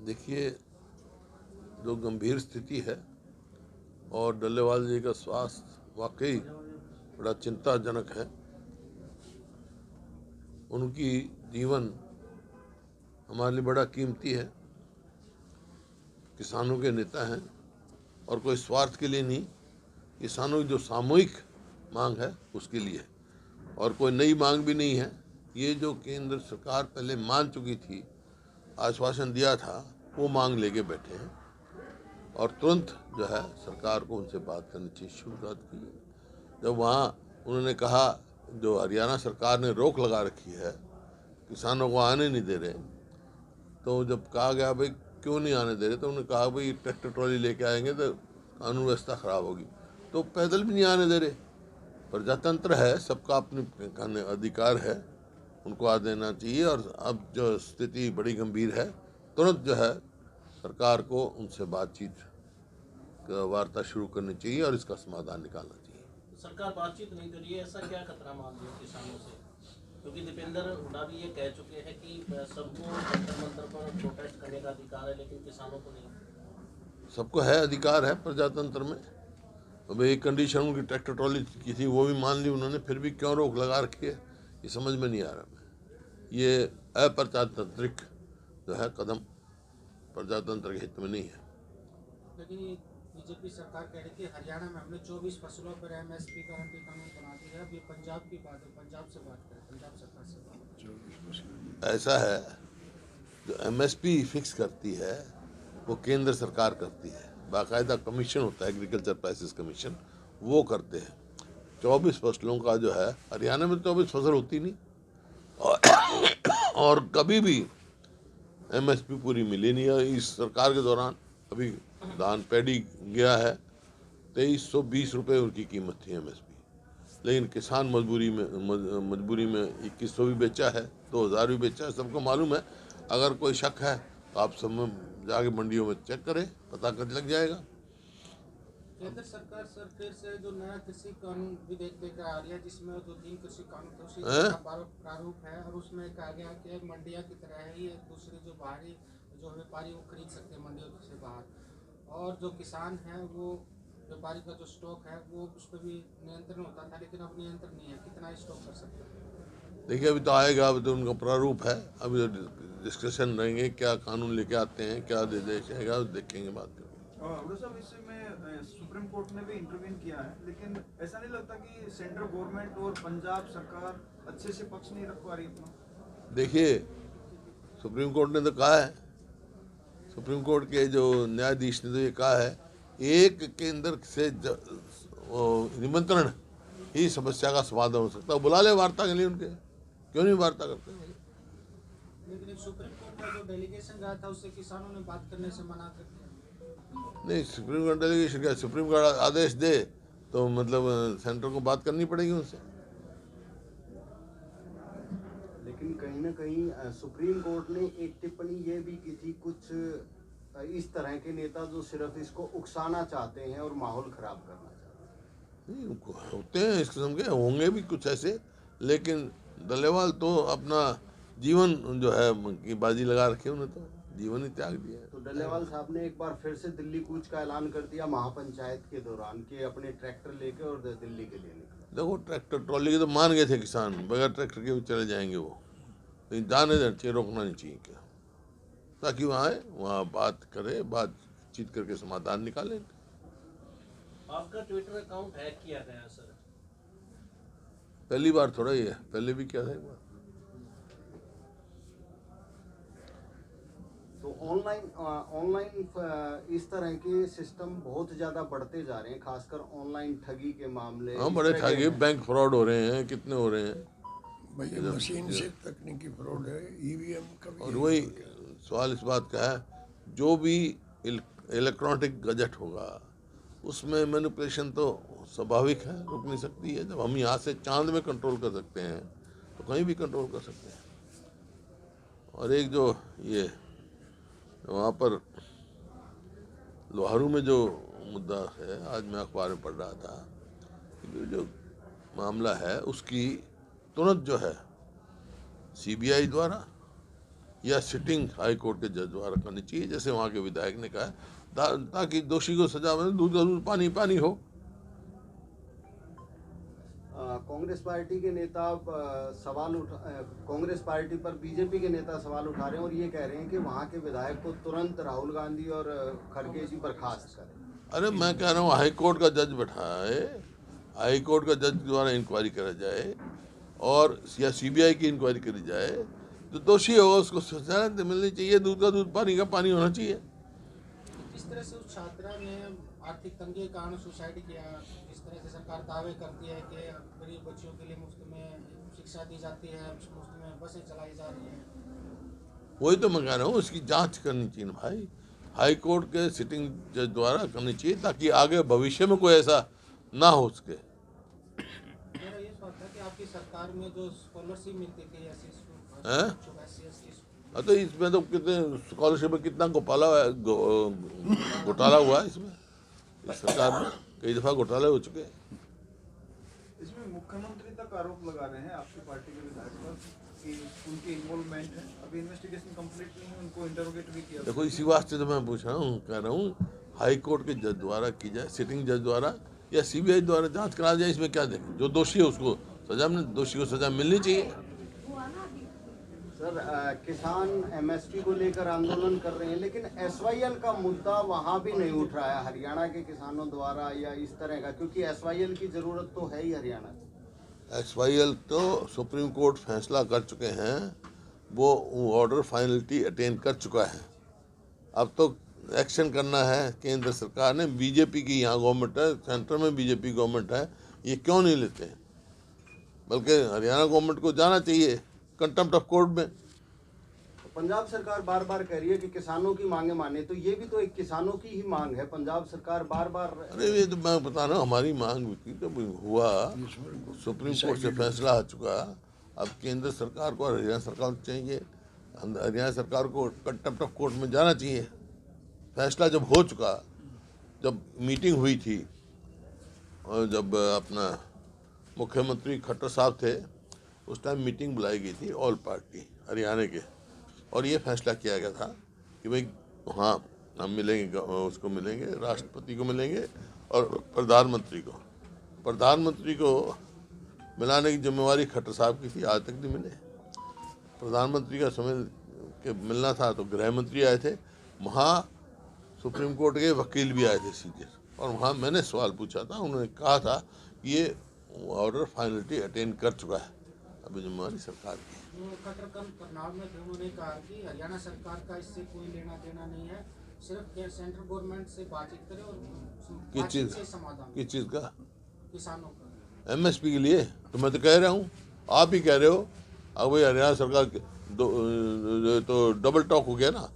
देखिए, जो गंभीर स्थिति है और डल्लेवाल जी का स्वास्थ्य वाकई बड़ा चिंताजनक है। उनकी जीवन हमारे लिए बड़ा कीमती है। किसानों के नेता हैं और कोई स्वार्थ के लिए नहीं, किसानों की जो सामूहिक मांग है उसके लिए, और कोई नई मांग भी नहीं है। ये जो केंद्र सरकार पहले मान चुकी थी, आश्वासन दिया था, वो मांग लेके बैठे हैं और तुरंत जो है सरकार को उनसे बात करनी चाहिए, शुरुआत की। जब वहाँ उन्होंने कहा, जो हरियाणा सरकार ने रोक लगा रखी है, किसानों को आने नहीं दे रहे, तो जब कहा गया भाई क्यों नहीं आने दे रहे, तो उन्होंने कहा भाई ट्रैक्टर ट्रॉली लेके आएंगे तो कानून व्यवस्था खराब होगी, तो पैदल भी नहीं आने दे रहे। प्रजातंत्र है, सबका अपने अधिकार है, उनको आ देना चाहिए। और अब जो स्थिति बड़ी गंभीर है, तुरंत जो है सरकार को उनसे बातचीत वार्ता शुरू करनी चाहिए और इसका समाधान निकालना चाहिए। सरकार बातचीत नहीं कर रही है, ऐसा क्या खतरा मान लिया किसानों से? क्योंकि दीपेंद्र हुड्डा भी ये कह चुके हैं कि सबको जंतर मंतर पर प्रोटेस्ट करने का अधिकार है, लेकिन किसानों को नहीं। सबको है, अधिकार है प्रजातंत्र में। अब एक कंडीशन उनकी ट्रैक्टर ट्रॉली की थी, वो भी मान ली उन्होंने, फिर भी क्यों रोक लगा रखी है, ये समझ में नहीं आ रहा मैं। ये अप्रजातांत्रिक जो है कदम प्रजातंत्र के हित में नहीं है। लेकिन ये बीजेपी सरकार कह रही थी हरियाणा में हमने 24 फसलों पर एमएसपी गारंटी कानून बना दिया है। अब ये पंजाब की बात है, पंजाब से बात करें, पंजाब सरकार से बात। ऐसा है, जो एमएसपी फिक्स करती है वो केंद्र सरकार करती है, बाकायदा कमीशन होता है, एग्रीकल्चर प्राइसेस कमीशन, वो करते हैं। 24 फसलों का जो है, हरियाणा में 24 फसल होती नहीं, और कभी भी एमएसपी पूरी मिली नहीं है। इस सरकार के दौरान अभी धान पैडी गया है, 2320 रुपये उनकी कीमत थी एमएसपी, लेकिन किसान मजबूरी में 2100 भी बेचा है, 2000 भी बेचा है, सबको मालूम है। अगर कोई शक है तो आप सब जाके मंडियों में चेक करें, पता कर लग जाएगा। केंद्र सरकार सर फिर से जो नया कृषि कानून विधेयक लेकर आ रही है, जिसमें जो 3 कृषि कानून थे उसी का प्रारूप है, और उसमें कहा गया कि मंडिया की तरह है ये, दूसरी जो बाहरी जो व्यापारी वो खरीद सकते हैं मंडियों से बाहर, और जो किसान है वो व्यापारी का जो स्टॉक है वो उस पर भी नियंत्रण होता था, लेकिन अब नियंत्रण नहीं है, कितना स्टॉक कर सकते हैं। देखिए, अभी तो आएगा, अभी तो उनका प्रारूप है, अभी डिस्कशन रहेंगे, क्या कानून लेके आते हैं, क्या निर्देश आएगा, देखेंगे, बात करेंगे। इसमें सुप्रीम कोर्ट ने भी इंटरवीन किया है, लेकिन ऐसा नहीं लगता कि सेंट्रल गवर्नमेंट और पंजाब सरकार अच्छे से पक्ष नहीं रख पा रही अपना? देखिए, सुप्रीम कोर्ट ने तो कहा है, सुप्रीम कोर्ट के जो न्यायाधीश ने तो ये कहा है, एक केंद्र से निमंत्रण ही समस्या का समाधान हो सकता है। बुला ले वार्ता के लिए उनके, क्यों नहीं वार्ता करते? लेकिन सुप्रीम कोर्ट का जो डेलीगेशन गया था उससे किसानों ने बात करने से मना कर दिया। नहीं, सुप्रीम कोर्ट डेलीगेशन क्या, सुप्रीम कोर्ट आदेश दे तो मतलब सेंटर को बात करनी पड़ेगी उनसे। लेकिन कहीं ना कहीं सुप्रीम कोर्ट ने एक टिप्पणी ये भी की थी, कुछ इस तरह के नेता जो सिर्फ इसको उकसाना चाहते हैं और माहौल खराब करना चाहते हैं। नहीं, होते हैं इस किस्म के, होंगे भी कुछ ऐसे, लेकिन डल्लेवाल तो अपना जीवन जो है की बाजी लगा रखी, उन्हें तो जीवन ही त्याग दिया है। तो डल्लेवाल साहब ने एक बार फिर से दिल्ली कूच का ऐलान कर दिया महापंचायत के दौरान कि अपने ट्रैक्टर लेके और दिल्ली के लिए निकले। देखो, ट्रैक्टर ट्रॉली के तो मान गए थे किसान, बगैर ट्रैक्टर के भी चले जाएंगे वो, लेकिन जाने देना चाहिए, रोकना नहीं चाहिए क्या, ताकि वहाँ आए, वहाँ बात करे, बातचीत करके समाधान निकालें। आपका ट्विटर अकाउंट हैक किया गया सर? पहली बार थोड़ा ही है, पहले भी किया था एक बार। तो ऑनलाइन इस तरह के सिस्टम बहुत ज़्यादा बढ़ते जा रहे हैं, खासकर ऑनलाइन ठगी के मामले। हाँ, बड़े ठगी, बैंक फ्रॉड हो रहे हैं, कितने हो रहे हैं भाई, मशीन से तकनीकी फ्रॉड है, ईवीएम का भी। और वही सवाल इस बात का है, जो भी इलेक्ट्रॉनिक गजट होगा उसमें मैनिपुलेशन तो स्वाभाविक है, रुक नहीं सकती है। जब हम यहाँ से चांद में कंट्रोल कर सकते हैं तो कहीं भी कंट्रोल कर सकते हैं। और एक जो ये वहाँ पर लोहारू में जो मुद्दा है, आज मैं अखबार में पढ़ रहा था, जो मामला है उसकी तुरंत जो है सीबीआई द्वारा या सिटिंग हाई कोर्ट के जज द्वारा करनी चाहिए, जैसे वहाँ के विधायक ने कहा है, ताकि दोषी को सजा मिले, दूध का दूध पानी पानी हो। कांग्रेस पार्टी के नेता कांग्रेस पार्टी पर बीजेपी के नेता सवाल उठा रहे हैं और ये कह रहे हैं कि वहाँ के विधायक को तुरंत राहुल गांधी और खड़गे जी बर्खास्त करें। अरे मैं कह रहा हूँ हाई कोर्ट का जज बैठाए, हाई कोर्ट का जज द्वारा इंक्वायरी करा जाए और या सीबीआई की इंक्वायरी करी जाए, जो दोषी होगा उसको सजा मिलनी चाहिए, दूध का दूध पानी का पानी होना चाहिए। जिस तरह से उस छात्रा ने आर्थिक तंगी के कारण सुसाइड किया, जिस तरह से सरकार दावे करती है कि गरीब बच्चों के लिए मुफ्त में शिक्षा दी जाती है, मुफ्त में बसें चलाई जा रही हैं, वही तो मैं कह रहा हूँ, उसकी जांच करनी चाहिए भाई, हाई कोर्ट के सिटिंग जज द्वारा करनी चाहिए, ताकि आगे भविष्य में कोई ऐसा ना हो सके। मेरा ये सवाल था कि आपकी सरकार में जो स्कॉलरशिप मिलती थी हैं? तो इसमें तो कितने स्कॉलरशिप में कितना घोटाला हुआ है इसमें, इस सरकार में कई दफा घोटाले हो चुके हैं। इसमें मुख्यमंत्री तक आरोप लगा रहे हैं आपकी पार्टी के विधायक पर कि उनकी इन्वॉल्वमेंट है। अभी इन्वेस्टिगेशन कंप्लीट नहीं है, उनको इंटरोगेट भी किया। देखो इसी वास्ते तो मैं पूछ रहा हूँ, कह रहा हूँ हाई कोर्ट के जज द्वारा की जाए, सिटिंग जज द्वारा या सीबीआई द्वारा जांच करा जाए। इसमें क्या देखें, जो दोषी है उसको सजा मिलनी, दोषी को सजा मिलनी चाहिए। सर, किसान एमएसपी को लेकर आंदोलन कर रहे हैं, लेकिन एसवाईएल का मुद्दा वहाँ भी नहीं उठ रहा है हरियाणा के किसानों द्वारा या इस तरह का, क्योंकि एसवाईएल की जरूरत तो है ही हरियाणा को। एसवाईएल तो सुप्रीम कोर्ट फैसला कर चुके हैं, वो ऑर्डर फाइनलिटी अटेन कर चुका है। अब तो एक्शन करना है केंद्र सरकार ने। बीजेपी की यहाँ गवर्नमेंट है, सेंटर में बीजेपी गवर्नमेंट है, ये क्यों नहीं लेते हैं? बल्कि हरियाणा गवर्नमेंट को जाना चाहिए कंटेम्प्ट ऑफ कोर्ट में। पंजाब सरकार बार बार कह रही है कि किसानों की मांगे माने, तो ये भी तो एक किसानों की ही मांग है। पंजाब सरकार बार बार अरे ये तो मैं बता रहा हूँ, हमारी मांग भी थी, जब हुआ सुप्रीम कोर्ट से फैसला आ चुका, अब केंद्र सरकार को और हरियाणा सरकार को चाहिए, हरियाणा सरकार को कंटेम्प्ट ऑफ कोर्ट में जाना चाहिए। फैसला जब हो चुका, जब मीटिंग हुई थी और जब अपना मुख्यमंत्री खट्टर साहब थे, उस टाइम मीटिंग बुलाई गई थी ऑल पार्टी हरियाणा के, और ये फैसला किया गया था कि भाई हाँ हम मिलेंगे, उसको मिलेंगे, राष्ट्रपति को मिलेंगे और प्रधानमंत्री को। प्रधानमंत्री को मिलाने की जिम्मेवारी खट्टर साहब की थी, आज तक नहीं मिले। प्रधानमंत्री का समय के मिलना था तो गृह मंत्री आए थे, वहाँ सुप्रीम कोर्ट के वकील भी आए थे सीनियर, और वहाँ मैंने सवाल पूछा था, उन्होंने कहा था कि ये ऑर्डर फाइनलिटी अटेन कर चुका है, अभी जिम्मेवारी सरकार की। खट्टर कल करनाल में थे, उन्होंने कहा कि हरियाणा सरकार का इससे कोई लेना देना नहीं है, सिर्फ सेंट्रल गवर्नमेंट से बातचीत करें और किस चीज़ से समाधान, किस चीज़ का? किसानों का। एमएसपी के लिए तो मैं तो कह रहा हूँ, आप ही कह रहे हो। अब भाई हरियाणा सरकार तो डबल टॉक हो गया ना।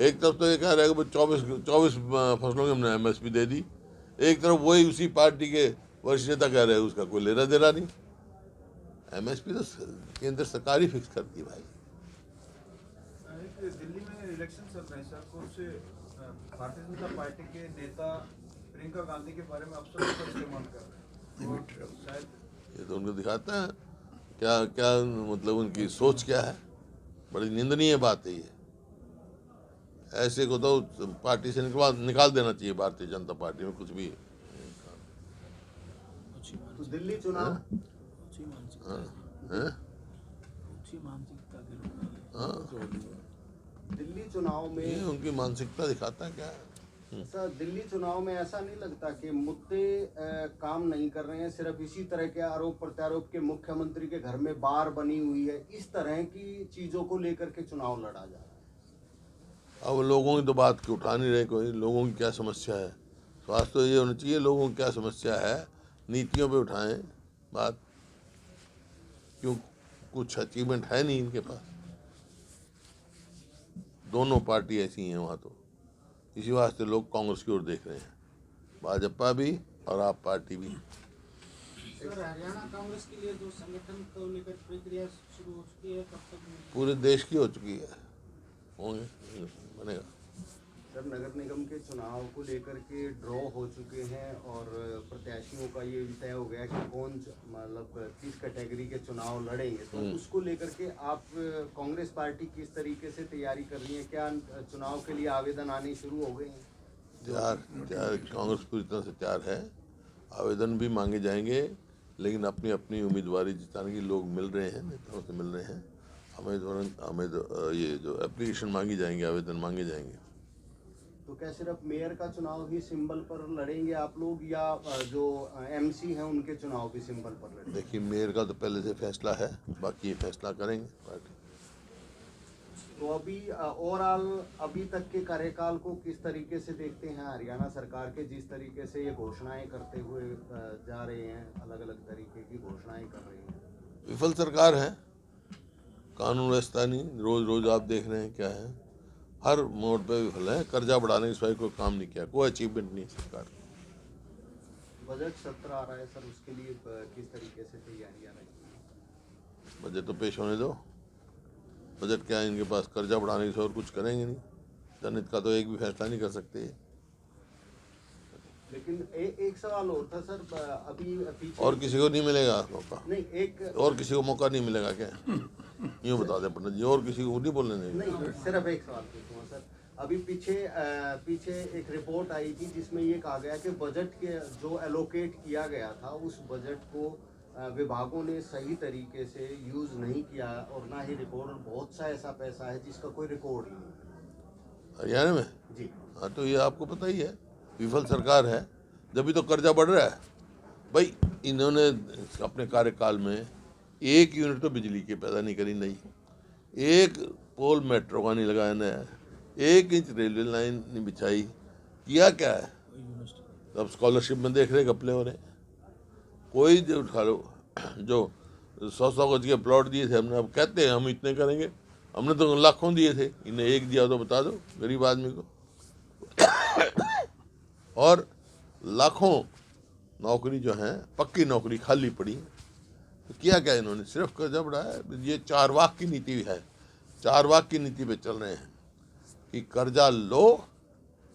एक तरफ तो ये कह रहा है कि 24 फसलों की हमने एमएसपी दे दी, एक तरफ वही उसी पार्टी के वरिष्ठ नेता कह रहे हैं उसका कोई लेना देना नहीं। एमएसपी तो केंद्र सरकार ही फिक्स करती है भाई। दिल्ली में इलेक्शन चल रहे हैं सर, तो उससे भारतीय जनता पार्टी के नेता प्रियंका गांधी के बारे में अफसर इस्तेमाल कर रहे हैं, और शायद ये तो उनको दिखाता है क्या क्या मतलब उनकी सोच क्या है। बड़ी निंदनीय बात है ये। ऐसे को तो पार्टी से निकाल देना चाहिए, भारतीय जनता पार्टी में कुछ भी। तो दिल्ली चुनाव दिल्ली चुनाव में ये उनकी मानसिकता दिखाता है क्या। सर, दिल्ली चुनाव में ऐसा नहीं लगता कि मुद्दे काम नहीं कर रहे हैं, सिर्फ इसी तरह के आरोप प्रत्यारोप के मुख्यमंत्री के घर में बार बनी हुई है, इस तरह की चीजों को लेकर के चुनाव लड़ा जा रहा है। अब लोगों की तो बात क्यों उठा नहीं रहे, कोई लोगों की क्या समस्या है। स्वास्थ्य तो ये होना चाहिए, लोगों की क्या समस्या है, नीतियों पे उठाएं बात। क्यों, कुछ अचीवमेंट है नहीं इनके पास। दोनों पार्टी ऐसी हैं वहाँ तो, इसी वास्ते लोग कांग्रेस की ओर देख रहे हैं, भाजपा भी और आप पार्टी भी। सर, हरियाणा कांग्रेस के लिए जो संगठन को लेकर प्रक्रिया शुरू हो चुकी है, कब तक पूरे देश की हो चुकी है, होंगे बनेगा। सर नगर निगम के चुनाव को लेकर के ड्रॉ हो चुके हैं और प्रत्याशियों का ये भी तय हो गया कि कौन मतलब किस कैटेगरी के चुनाव लड़ेंगे, तो उसको लेकर के आप कांग्रेस पार्टी किस तरीके से तैयारी कर रही है? क्या चुनाव के लिए आवेदन आने शुरू हो गए हैं? तैयार कांग्रेस पूरी तरह से तैयार है। आवेदन भी मांगे जाएंगे, लेकिन अपनी अपनी उम्मीदवारी जिताने के लोग मिल रहे हैं, नेताओं से मिल रहे हैं। हमें ये जो एप्लीकेशन मांगी जाएंगे, आवेदन मांगे जाएंगे। तो क्या सिर्फ मेयर का चुनाव ही सिंबल पर लड़ेंगे आप लोग, या जो एमसी हैं उनके चुनाव भी सिंबल पर लड़ेंगे? देखिए, मेयर का तो पहले से फैसला है, बाकी फैसला करेंगे पार्टी। तो अभी ओवरऑल अभी तक के कार्यकाल को किस तरीके से देखते हैं? हरियाणा सरकार के जिस तरीके से ये घोषणाएं करते हुए जा रहे हैं, अलग अलग तरीके की घोषणाएं कर रहे हैं। विफल सरकार है, कानून व्यवस्था नहीं, रोज रोज आप देख रहे हैं क्या है, हर मोड़ पे विफल है। कर्जा बढ़ाने के सिवाय कोई काम नहीं किया, कोई अचीवमेंट नहीं है सरकार की। बजट सत्र आ रहा है सर, उसके लिए किस तरीके से तैयारियां रही? बजट तो पेश होने दो। बजट क्या है इनके पास? कर्जा बढ़ाने के सिवा और कुछ करेंगे नहीं। जनहित का तो एक भी फैसला नहीं कर सकते। लेकिन एक सवाल और था सर, अभी पीछे और किसी को नहीं मिलेगा मौका? नहीं, एक और किसी को मौका नहीं मिलेगा क्या? यूँ बता दें पंडित जी, और किसी को नहीं बोलने देंगे। नहीं, सिर्फ एक सवाल पूछूंगा सर। अभी पीछे एक रिपोर्ट आई थी जिसमें ये कहा गया कि बजट के जो एलोकेट किया गया था उस बजट को विभागों ने सही तरीके से यूज नहीं किया, और ना ही रिकॉर्ड, बहुत सा ऐसा पैसा है जिसका कोई रिकॉर्ड नहीं है हरियाणा में। जी। हाँ, तो ये आपको पता ही है, विफल सरकार है, जब तो कर्जा बढ़ रहा है। भाई, इन्होंने अपने कार्यकाल में 1 यूनिट तो बिजली की पैदा नहीं करी, नहीं 1 पोल मेट्रो का नहीं लगाया, नया 1 इंच रेलवे लाइन नहीं बिछाई। किया क्या है? अब स्कॉलरशिप में देख रहे घपले हो रहे। कोई जो उठा लो, जो 100 गज के प्लॉट दिए थे हमने, अब कहते हैं हम इतने करेंगे, हमने तो लाखों दिए थे, इन्हें 1 दिया तो बता दो गरीब आदमी को। और लाखों नौकरी जो है, पक्की नौकरी खाली पड़ी। तो किया क्या इन्होंने? सिर्फ कर्जा बढ़ाया। ये 4 वाक की नीति है, 4 वाक की नीति पे चल रहे हैं कि कर्जा लो,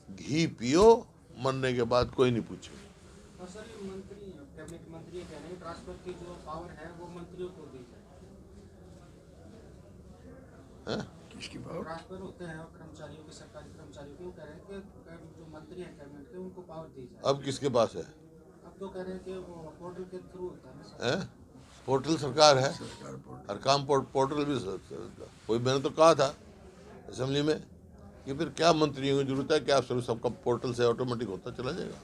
घी पियो, मरने के बाद कोई नहीं पूछे। और सर ये मंत्री कैबिनेट मंत्री कह रहे हैं ट्रांसफर की जो पावर है वो मंत्रियों को दी जाए। किसकी पावर? ट्रांसफर होते हैं और कर्मचारियों के, सरकारी कर्मचारियों के, वो कह रहे हैं कि जो मंत्री हैं कैबिनेट के उनको पावर दी जाए। अब किसके पास है? अब तो कह रहे हैं कि वो पोर्टल के थ्रू होता है ना सर। हैं? पोर्टल सरकार है, सरकार पोर्टल। हर काम पोर्टल भी कोई, मैंने तो कहा था असेंबली में कि फिर क्या मंत्रियों की जरूरत है, क्या सबका पोर्टल से ऑटोमेटिक होता चला जाएगा।